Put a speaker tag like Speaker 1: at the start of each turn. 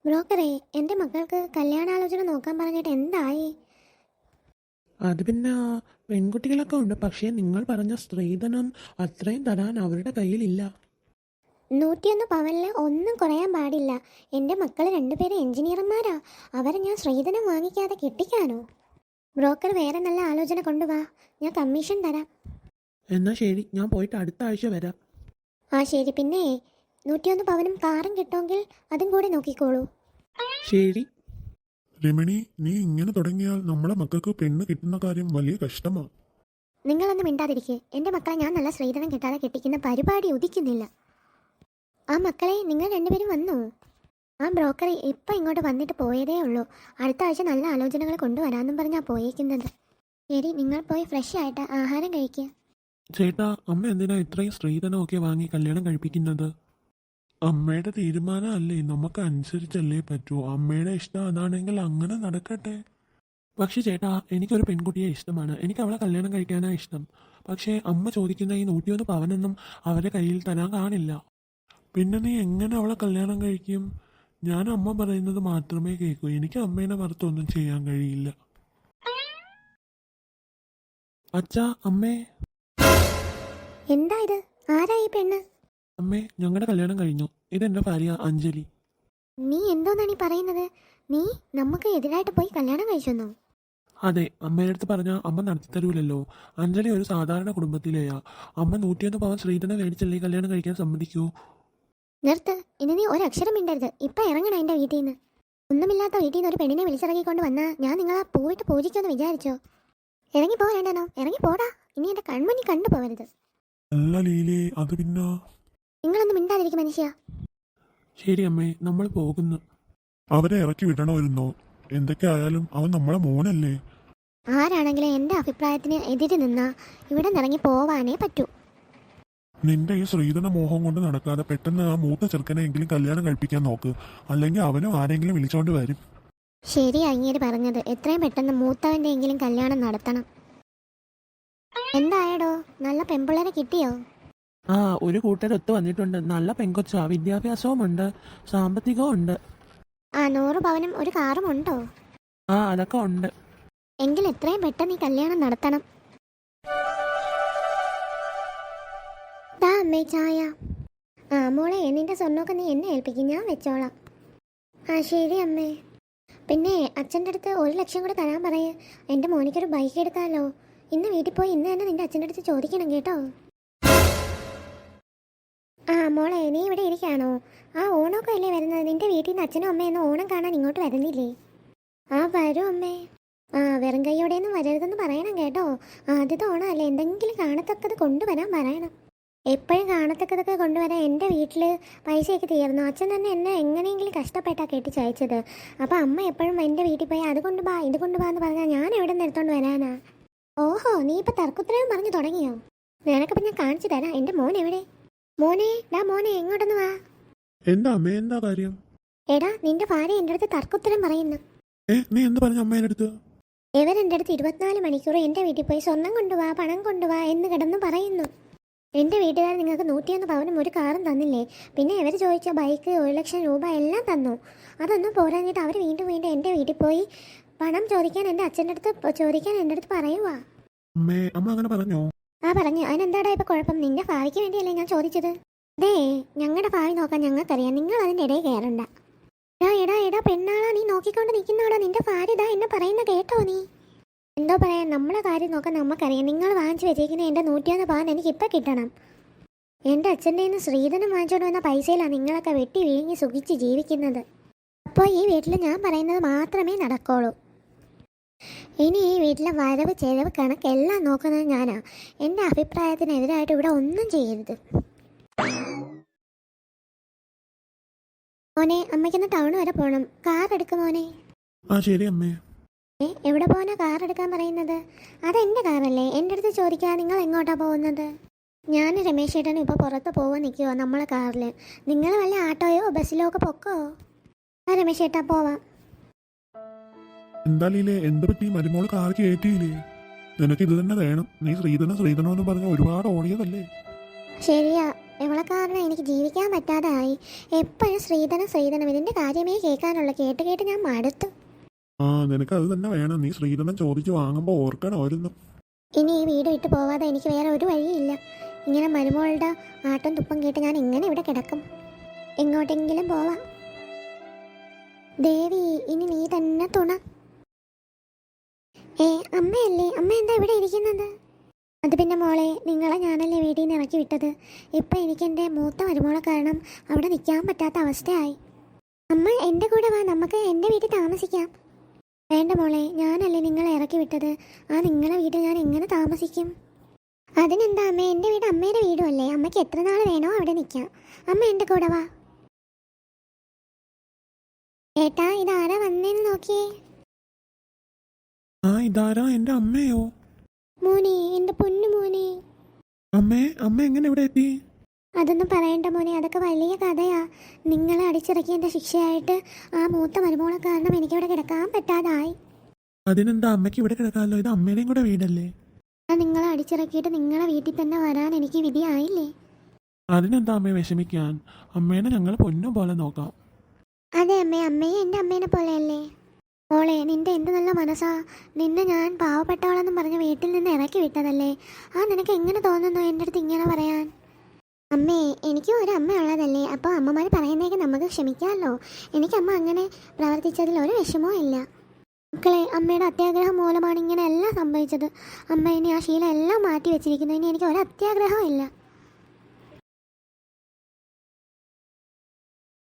Speaker 1: ബ്രോക്കറെ, എൻ്റെ മക്കൾക്ക് കല്യാണാലോചന നോക്കാൻ പറഞ്ഞിട്ട് എന്തായി?
Speaker 2: അത് പിന്നെ പെൺകുട്ടികളൊക്കെ ഉണ്ട്, പക്ഷേ നിങ്ങൾ പറഞ്ഞ സ്ത്രീധനം അത്രയും തരാൻ അവരുടെ കയ്യിലില്ല.
Speaker 1: 101 പവനിൽ ഒന്നും കുറയാൻ പാടില്ല. എൻ്റെ മക്കൾ രണ്ടുപേരും എഞ്ചിനീയർമാരാ. അവരെ ഞാൻ സ്ത്രീധനം വാങ്ങിക്കാതെ കെട്ടിക്കാനോ? ബ്രോക്കർ വേറെ നല്ല ആലോചന കൊണ്ടുവാ, ഞാൻ കമ്മീഷൻ തരാം.
Speaker 2: എന്നാൽ ശരി, ഞാൻ പോയിട്ട് അടുത്ത ആഴ്ച വരാം.
Speaker 1: ആ ശരി. പിന്നെ 101 പവനും കാറും കിട്ടുമെങ്കിൽ അതും കൂടി നോക്കിക്കോളൂ.
Speaker 2: ശരി.
Speaker 3: രമണി, നീ ഇങ്ങനെ തുടങ്ങിയാൽ നമ്മളെ മക്കൾക്ക് പെണ്ണ് കിട്ടുന്ന കാര്യം വലിയ കഷ്ടമാണ്.
Speaker 1: നിങ്ങളൊന്നും മിണ്ടാതിരിക്കുക. എൻ്റെ മക്കളെ ഞാൻ നല്ല സ്ത്രീധനം കിട്ടാതെ കെട്ടിക്കുന്ന പരിപാടി ഉദിക്കുന്നില്ല. ആ മക്കളെ, നിങ്ങൾ രണ്ടുപേരും വന്നോ? ആ ബ്രോക്കർ ഇപ്പം ഇങ്ങോട്ട് വന്നിട്ട് പോയതേ ഉള്ളൂ. അടുത്ത ആഴ്ച നല്ല ആലോചനകൾ കൊണ്ടുവരാമെന്നും പറഞ്ഞാൽ പോയേക്കുന്നത്. ശരി, നിങ്ങൾ പോയി ഫ്രഷ് ആയിട്ട് ആഹാരം കഴിക്കുക.
Speaker 3: ചേട്ടാ, അമ്മ എന്തിനാ ഇത്രയും സ്ത്രീധനമൊക്കെ വാങ്ങി കല്യാണം കഴിപ്പിക്കുന്നത്? അമ്മയുടെ തീരുമാനമല്ലേ, നമുക്ക് അനുസരിച്ചല്ലേ പറ്റൂ. അമ്മയുടെ ഇഷ്ടം അതാണെങ്കിൽ അങ്ങനെ നടക്കട്ടെ.
Speaker 2: പക്ഷേ ചേട്ടാ, എനിക്കൊരു പെൺകുട്ടിയെ ഇഷ്ടമാണ്. എനിക്ക് അവളെ കല്യാണം കഴിക്കാനാണ് ഇഷ്ടം. പക്ഷേ അമ്മ ചോദിക്കുന്ന ഈ 101 പവനൊന്നും അവരുടെ കയ്യിൽ തരാൻ കാണില്ല.
Speaker 3: പിന്നെ നീ എങ്ങനെ അവളെ കല്യാണം കഴിക്കും? ഞാൻ അമ്മ പറയുന്നത് മാത്രമേ കേൾക്കൂ. എനിക്ക് അമ്മേനെ പുറത്തൊന്നും ചെയ്യാൻ കഴിയില്ല.
Speaker 2: അച്ഛാ, അമ്മേ.
Speaker 1: എന്താ ഇത്? ആരാ ഈ പെണ്ണ്?
Speaker 2: അമ്മേ, ഞങ്ങളുടെ കല്യാണം കഴിഞ്ഞു. ഇതെൻ്റെ ഭാര്യ അഞ്ജലി.
Speaker 1: നീ എന്തോന്നാണ് ഈ പറയുന്നത്? നീ നമുക്ക് എതിരായിട്ട് പോയി കല്യാണം കഴിച്ചെന്നോ?
Speaker 2: അതെ, അമ്മയുടെ അടുത്ത് പറഞ്ഞാൽ അമ്മ നടത്തി തരൂലല്ലോ. അഞ്ജലി ഒരു സാധാരണ കുടുംബത്തിലെയാ. അമ്മ 101 പവൻ ശ്രീധരനെ മേടിച്ചല്ലേ കല്യാണം കഴിക്കാൻ സമ്മതിക്കൂ.
Speaker 1: നിർത്ത്. ഇനി നീ ഒരക്ഷരം മിണ്ടരുത്. ഇപ്പം ഇറങ്ങണം എൻ്റെ വീട്ടിൽ നിന്ന്. ഒന്നുമില്ലാത്ത വീട്ടിൽ നിന്ന് ഒരു പെണ്ണിനെ വിളിച്ചിറങ്ങിക്കൊണ്ട് വന്നാൽ ഞാൻ നിങ്ങളെ പോയിട്ട് പൂജിക്കുമെന്ന് വിചാരിച്ചോ? ഇറങ്ങി പോകേണ്ടനോ? ഇറങ്ങി പോടാ. ഇനി എൻ്റെ കൺമുന്നിൽ കണ്ടു പോകരുത്.
Speaker 3: അല്ല ലീലേ, അത് പിന്നെ
Speaker 1: നിങ്ങളൊന്നും മിണ്ടാതിരിക്കും മനുഷ്യ.
Speaker 2: ശരി അമ്മേ, നമ്മൾ പോകുന്നു.
Speaker 3: അവരെ ഇറക്കി വിടണമായിരുന്നോ? എന്തൊക്കെ ആയാലും അവൻ നമ്മളെ മോനല്ലേ.
Speaker 1: ആരാണെങ്കിലും എൻ്റെ അഭിപ്രായത്തിന് എതിര് നിന്നാ ഇവിടെ നിറങ്ങി പോവാനേ പറ്റൂ.
Speaker 3: നിന്റെ ഈ ശ്രീധന മോഹം കൊണ്ട് നടക്കാതെ പെട്ടെന്ന് ആ മൂത്ത ചെറുക്കനെങ്കിലും കല്യാണം കഴിപ്പിക്കാൻ നോക്ക്. അല്ലെങ്കിൽ അവനും ആരെങ്കിലും വിളിച്ചോണ്ട് വരും.
Speaker 1: ശരി, അങ്ങേര് പറഞ്ഞത് എത്രയും പെട്ടെന്ന് മൂത്തവൻ്റെ എങ്കിലും കല്യാണം നടത്തണം. എന്തായടോ, നല്ല പെമ്പിള്ളേരെ കിട്ടിയോ?
Speaker 2: ആ, ഒരു കൂട്ടരൊത്ത് വന്നിട്ടുണ്ട്. നല്ല പെങ്കൊച്ചാ, വിദ്യാഭ്യാസവും ഉണ്ട്, സാമ്പത്തികവും ഉണ്ട്.
Speaker 1: ആ, 100 പവനും ഒരു കാറും ഉണ്ടോ?
Speaker 2: ആ, അതൊക്കെ ഉണ്ട്.
Speaker 1: എങ്കിൽ എത്രയും പെട്ടെന്ന് ഈ കല്യാണം നടത്തണം. ദാ അമ്മേ ചായ. ആ മോളെ, നിന്റെ സ്വർണ്ണമൊക്കെ നീ എന്നെ ഏൽപ്പിക്കും, ഞാൻ വെച്ചോളാം. ആ ശരി അമ്മേ. പിന്നെ അച്ഛൻ്റെ അടുത്ത് 1 ലക്ഷം കൂടെ തരാൻ പറയേ. എൻ്റെ മോനിക്കൊരു ബൈക്ക് എടുക്കാമല്ലോ. ഇന്ന് വീട്ടിൽ പോയി ഇന്ന് തന്നെ നിന്റെ അച്ഛൻ്റെ അടുത്ത് ചോദിക്കണം കേട്ടോ. ആ മോളെ, നീ ഇവിടെ ഇരിക്കാണോ? ആ ഓണമൊക്കെ അല്ലേ വരുന്നത്. നിന്റെ വീട്ടിൽ നിന്ന് അച്ഛനും അമ്മയൊന്നും ഓണം കാണാൻ ഇങ്ങോട്ട് വരുന്നില്ലേ? ആ വരും അമ്മേ. ആ വെറും കൈയോടെയൊന്നും വരരുതെന്ന് പറയണം കേട്ടോ. ആദ്യത്തെ ഓണം അല്ലേ, എന്തെങ്കിലും കാണത്തക്കത് കൊണ്ടുവരാൻ പറയണം. എപ്പോഴും കാണത്തക്കതൊക്കെ കൊണ്ടുവരാൻ. എൻ്റെ വീട്ടിൽ പൈസയൊക്കെ തീർന്നു. അച്ഛൻ തന്നെ എന്നെ എങ്ങനെയെങ്കിലും കഷ്ടപ്പെട്ടാണ് കെട്ടിച്ചയച്ചത്. അപ്പോൾ അമ്മ എപ്പോഴും എൻ്റെ വീട്ടിൽ പോയി അത് കൊണ്ടുപോവാ ഇത് കൊണ്ടുപോകാ എന്ന് പറഞ്ഞാൽ ഞാൻ എവിടെ നിന്ന് എടുത്തോണ്ട് വരാനാ? ഓഹോ, നീ ഇപ്പോൾ തർക്കുത്തരവും പറഞ്ഞു തുടങ്ങിയോ? നിനക്കിപ്പോൾ ഞാൻ കാണിച്ചു തരാം. എൻ്റെ മോൻ എവിടെ? മോനെ, മോനെ എങ്ങോട്ടൊന്ന് വാ.
Speaker 3: എന്താ അമ്മേ, എന്താ കാര്യം?
Speaker 1: എടാ, നിന്റെ ഭാര്യ എൻ്റെ അടുത്ത് തർക്കുത്തരം പറയുന്നു.
Speaker 3: നീ എന്ത് പറഞ്ഞു അമ്മേൻ്റെ അടുത്ത്?
Speaker 1: ഇവരെൻ്റെ അടുത്ത് 24 മണിക്കൂർ എൻ്റെ വീട്ടിൽ പോയി സ്വർണം കൊണ്ടുവാ, പണം കൊണ്ടുവാ എന്ന് കിടന്ന് പറയുന്നു. എൻ്റെ വീട്ടുകാർ നിങ്ങൾക്ക് 101 പവനും ഒരു കാറും തന്നില്ലേ? പിന്നെ ഇവർ ചോദിച്ച ബൈക്ക്, 1 ലക്ഷം രൂപ എല്ലാം തന്നു. അതൊന്നും പോരാഞ്ഞിട്ട് അവർ വീണ്ടും വീണ്ടും എൻ്റെ വീട്ടിൽ പോയി പണം ചോദിക്കാൻ എൻ്റെ അച്ഛൻ്റെ അടുത്ത് ചോദിക്കാൻ എൻ്റെ അടുത്ത് പറയുവാ.
Speaker 3: അമ്മ അങ്ങനെ പറഞ്ഞോ?
Speaker 1: ആ പറഞ്ഞു. അതിനെന്താടാ ഇപ്പം കുഴപ്പം? നിന്റെ ഭാവിക്ക് വേണ്ടിയല്ലേ ഞാൻ ചോദിച്ചത്. അതേ, ഞങ്ങളുടെ ഭാവി നോക്കാൻ ഞങ്ങൾക്കറിയാം. നിങ്ങൾ അതിൻ്റെ ഇടയിൽ കയറണ്ട. എടാ പെണ്ണാളാ, നീ നോക്കിക്കൊണ്ട് നിൽക്കുന്നോടാ. നിന്റെ ഭാര്യ ഇതാ എന്നെ പറയുന്ന കേട്ടോ നീ? എന്തോ പറയാൻ, നമ്മളെ കാര്യം നോക്കാൻ നമുക്കറിയാം. നിങ്ങൾ വാങ്ങിച്ചു വെച്ചേക്കുന്ന എൻ്റെ 101 പവൻ എനിക്കിപ്പോൾ കിട്ടണം. എൻ്റെ അച്ഛൻ്റെ നിന്ന് ശ്രീധനം വാങ്ങിച്ചോണ്ട് വന്ന പൈസയിലാണ് നിങ്ങളൊക്കെ വെട്ടി വിഴുങ്ങി സുഖിച്ച് ജീവിക്കുന്നത്. അപ്പോൾ ഈ വീട്ടിൽ ഞാൻ പറയുന്നത് മാത്രമേ നടക്കുള്ളൂ. ഇനി ഈ വീട്ടിലെ വരവ് ചെലവ് കണക്കെല്ലാം നോക്കുന്നത് ഞാനാ. എൻ്റെ അഭിപ്രായത്തിനെതിരായിട്ട് ഇവിടെ ഒന്നും ചെയ്യരുത്. മോനെ, അമ്മയ്ക്കൊന്ന് ടൗൺ വരെ പോകണം. കാർ എടുക്കും മോനെ.
Speaker 3: ആ ശരി അമ്മേ.
Speaker 1: എവിടെ പോകാനാ കാർ എടുക്കാൻ പറയുന്നത്? അതെൻ്റെ കാറല്ലേ, എൻ്റെ അടുത്ത് ചോദിക്കാൻ നിങ്ങൾ എങ്ങോട്ടാ പോകുന്നത്? ഞാൻ രമേശ് ചേട്ടനും ഇപ്പോൾ പുറത്ത് പോകാൻ നിൽക്കുമോ നമ്മളെ കാറിൽ? നിങ്ങൾ വല്ല ആട്ടോയോ ബസ്സിലോ ഒക്കെ പൊക്കോ? ആ രമേശ് ചേട്ടാ, പോവാം.
Speaker 3: എന്താ ലീലേ, എന്ത് പറ്റി? മരുമോള് കാർ കയറ്റിയില്ലേ? നിനക്ക് ഇത് തന്നെ വേണം. നീ ശ്രീധനം എന്ന് പറഞ്ഞ ഒരുപാട് ഓടിയതല്ലേ?
Speaker 1: ശരിയാ, ഇവളെ കാരണം എനിക്ക് ജീവിക്കാൻ പറ്റാതായി. എപ്പോഴും ശ്രീധനം ശ്രീധനം ഇതിൻ്റെ കാര്യമേ കേൾക്കാനുള്ള. കേട്ട് കേട്ട് ഞാൻ മടുത്തു.
Speaker 3: ആ നിനക്ക് അത് തന്നെ വേണം. നീ ശ്രീധരൻ ചോദിച്ചു വാങ്ങുമ്പോൾ ഓർക്കണമായിരുന്നു.
Speaker 1: ഇനി ഈ വീട് വിട്ട് പോവാതെ എനിക്ക് വേറെ ഒരു വഴിയില്ല. ഇങ്ങനെ മരുമോളുടെ ആട്ടും തുപ്പം കേട്ട് ഞാൻ എങ്ങനെ ഇവിടെ കിടക്കും? എങ്ങോട്ടെങ്കിലും പോവാം. ദേവി, ഇനി നീ തന്നെ തുണ. അമ്മയല്ലേ? അമ്മ എന്താ ഇവിടെ ഇരിക്കുന്നത്? അത് പിന്നെ മോളെ, നിങ്ങളെ ഞാനല്ലേ വീട്ടിൽ നിന്ന് ഇറക്കി വിട്ടത്. ഇപ്പം എനിക്ക് എൻ്റെ മൂത്ത മരുമോളെ കാരണം അവിടെ നിൽക്കാൻ പറ്റാത്ത അവസ്ഥയായി. അമ്മ എൻ്റെ കൂടെ വാ, നമുക്ക് എൻ്റെ വീട്ടിൽ താമസിക്കാം. വേണ്ട മോളെ, ഞാനല്ലേ നിങ്ങളെ ഇറക്കി വിട്ടത്. ആ നിങ്ങളെ വീട്ടിൽ ഞാൻ എങ്ങനെ താമസിക്കും? അതിനെന്താ അമ്മേ, എൻ്റെ വീട് അമ്മയുടെ വീടും അല്ലേ. അമ്മയ്ക്ക് എത്ര നാൾ വേണോ അവിടെ നിൽക്കാം. അമ്മ എൻ്റെ കൂടെ വാ. ഏട്ടാ, ഇതാരാ വന്നേന്ന് നോക്കിയേ.
Speaker 3: ആ ഇതാരാ? എൻ്റെ അമ്മയോ?
Speaker 1: മോനെ, എൻ്റെ പൊന്നു മോനെ.
Speaker 3: അമ്മ എങ്ങനെ ഇവിടെ എത്തി?
Speaker 1: അതൊന്നും പറയണ്ട മോനെ, അതൊക്കെ വലിയ കഥയാ. നിങ്ങളെ അടിച്ചിറക്കിയതിൻ്റെ ശിക്ഷയായിട്ട് ആ മൂത്ത മരുമോളെ കാരണം എനിക്കിവിടെ കിടക്കാൻ പറ്റാതായി.
Speaker 3: അതിനെന്താ, അമ്മയ്ക്ക് ഇവിടെ കിടക്കാമല്ലോ. ഇത് അമ്മയുടെയും കൂടെ വീടല്ലേ.
Speaker 1: ഞാൻ നിങ്ങളെ അടിച്ചിറക്കിയിട്ട് നിങ്ങളെ വീട്ടിൽ തന്നെ വരാൻ എനിക്ക് വിധിയായില്ലേ.
Speaker 3: അതിനെന്താ അമ്മയെ വിഷമിക്കാൻ? അമ്മേനെ ഞങ്ങൾ പൊന്നും പോലെ നോക്കാം.
Speaker 1: അതെ അമ്മേ, അമ്മയെ എൻ്റെ അമ്മേനെ പോലെയല്ലേ. മോളെ, നിന്റെ എന്ത് നല്ല മനസ്സാ. നിന്നെ ഞാൻ പാവപ്പെട്ടവളെന്നും പറഞ്ഞ് വീട്ടിൽ നിന്ന് ഇറക്കി വിട്ടതല്ലേ. ആ നിനക്ക് എങ്ങനെ തോന്നുന്നു എൻ്റെ അടുത്ത് ഇങ്ങനെ പറയാൻ? അമ്മേ, എനിക്കും ഒരു അമ്മ ഉള്ളതല്ലേ. അപ്പോൾ അമ്മമാർ പറയുന്നതൊക്കെ നമുക്ക് ക്ഷമിക്കാമല്ലോ. എനിക്കമ്മ അങ്ങനെ പ്രവർത്തിച്ചതിൽ ഒരു വിഷമവും ഇല്ല. മക്കളെ, അമ്മയുടെ അത്യാഗ്രഹം മൂലമാണ് ഇങ്ങനെ എല്ലാം സംഭവിച്ചത്. അമ്മ ഇനി ആ ശീലം എല്ലാം മാറ്റി വെച്ചിരിക്കുന്നു. ഇനി എനിക്ക് ഒരു അത്യാഗ്രഹവും ഇല്ല.